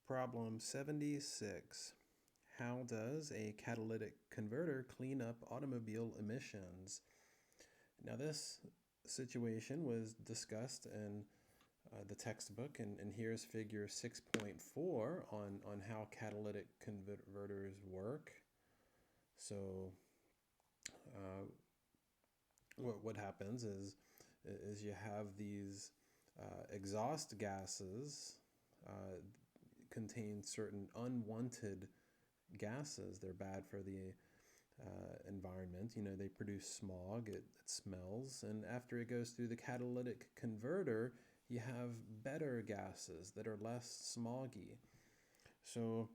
Problem 76. How does a catalytic converter clean up automobile emissions? Now, this situation was discussed in the textbook, and here's figure 6.4 on how catalytic converters work. So, what happens is you have these exhaust gases contain certain unwanted gases. They're bad for the environment. They produce smog, it smells, and after it goes through the catalytic converter, you have better gases that are less smoggy. So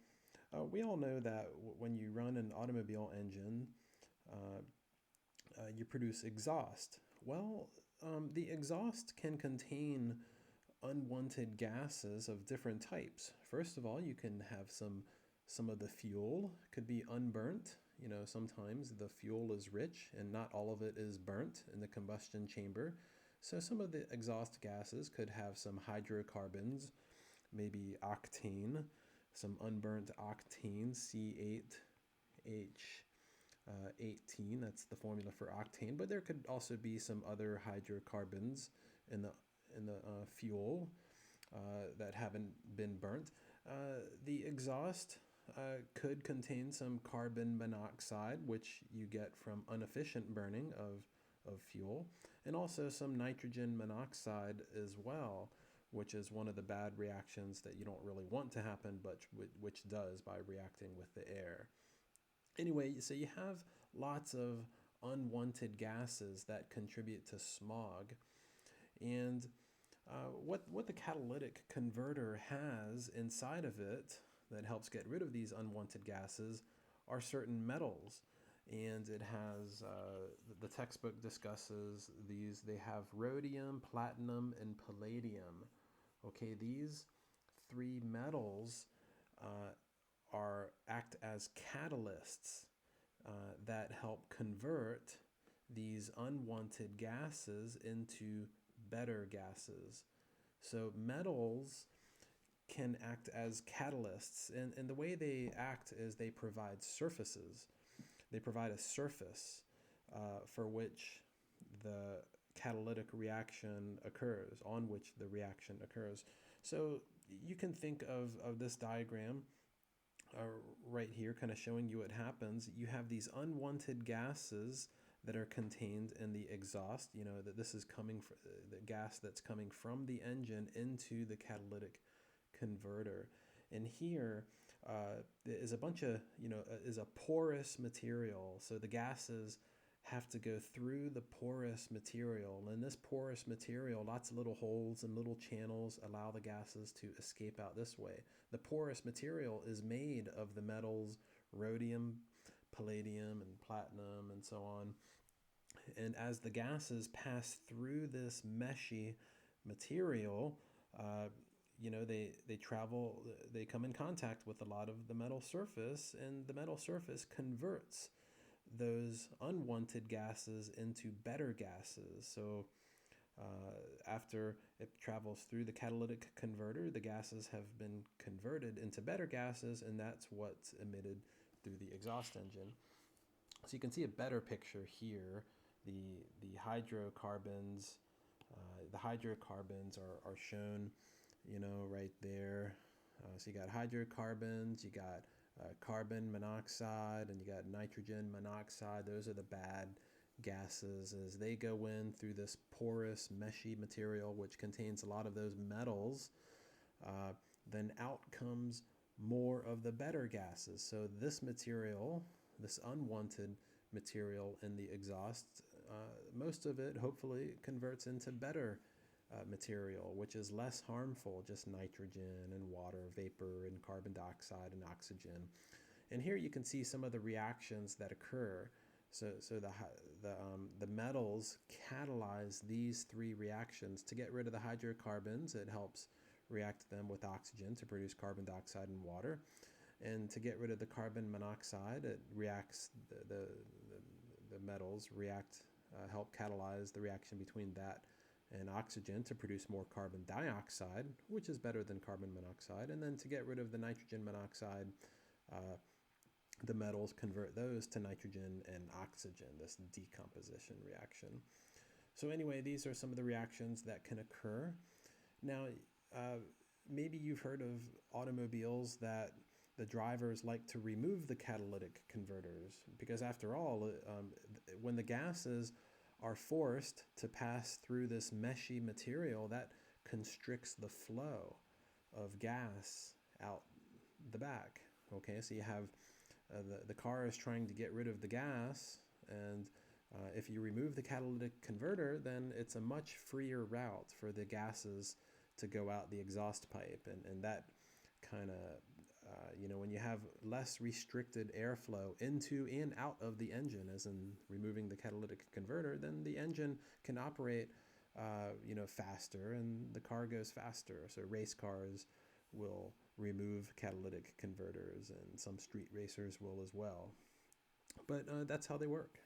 we all know that when you run an automobile engine, you produce exhaust. Well, the exhaust can contain unwanted gases of different types. First of all, you can have some of the fuel could be unburnt. Sometimes the fuel is rich and not all of it is burnt in the combustion chamber. So some of the exhaust gases could have some hydrocarbons, maybe octane, some unburnt octane, C8H18. That's the formula for octane. But there could also be some other hydrocarbons in the fuel that haven't been burnt. The exhaust could contain some carbon monoxide, which you get from inefficient burning of fuel, and also some nitrogen monoxide as well, which is one of the bad reactions that you don't really want to happen, but which does by reacting with the air. Anyway, so you have lots of unwanted gases that contribute to smog. And what the catalytic converter has inside of it that helps get rid of these unwanted gases are certain metals. And it has, the textbook discusses these. They have rhodium, platinum, and palladium. Okay, these three metals act as catalysts that help convert these unwanted gases into better gases. So metals can act as catalysts, and the way they act is they provide surfaces. They provide a surface for which the catalytic reaction occurs, on which the reaction occurs. So you can think of this diagram right here, kind of showing you what happens. You have these unwanted gases that are contained in the exhaust. That this is coming from the gas that's coming from the engine into the catalytic converter. And here is a bunch of, is a porous material. So the gases have to go through the porous material. And this porous material, lots of little holes and little channels allow the gases to escape out this way. The porous material is made of the metals rhodium, palladium, and platinum, and so on. And as the gases pass through this meshy material, they travel, they come in contact with a lot of the metal surface, and the metal surface converts those unwanted gases into better gases. So after it travels through the catalytic converter, the gases have been converted into better gases, and that's what's emitted through the exhaust engine. So you can see a better picture here. The hydrocarbons, are shown, right there. So you got hydrocarbons, you got carbon monoxide, and you got nitrogen monoxide. Those are the bad gases as they go in through this porous, meshy material, which contains a lot of those metals. Then out comes more of the better gases. So this material, this unwanted material in the exhaust, most of it hopefully converts into better material, which is less harmful, just nitrogen and water vapor and carbon dioxide and oxygen. And here you can see some of the reactions that occur. So the metals catalyze these three reactions. To get rid of the hydrocarbons, it helps react them with oxygen to produce carbon dioxide and water. And to get rid of the carbon monoxide, it reacts, the metals react, help catalyze the reaction between that and oxygen to produce more carbon dioxide, which is better than carbon monoxide. And then to get rid of the nitrogen monoxide, the metals convert those to nitrogen and oxygen, this decomposition reaction. So anyway, these are some of the reactions that can occur. Now, maybe you've heard of automobiles that the drivers like to remove the catalytic converters because after all, when the gases are forced to pass through this meshy material, that constricts the flow of gas out the back. Okay, so you have the car is trying to get rid of the gas, and if you remove the catalytic converter, then it's a much freer route for the gases to go out the exhaust pipe, and that kind of when you have less restricted airflow into and out of the engine, as in removing the catalytic converter, then the engine can operate faster and the car goes faster. So race cars will remove catalytic converters and some street racers will as well. But that's how they work.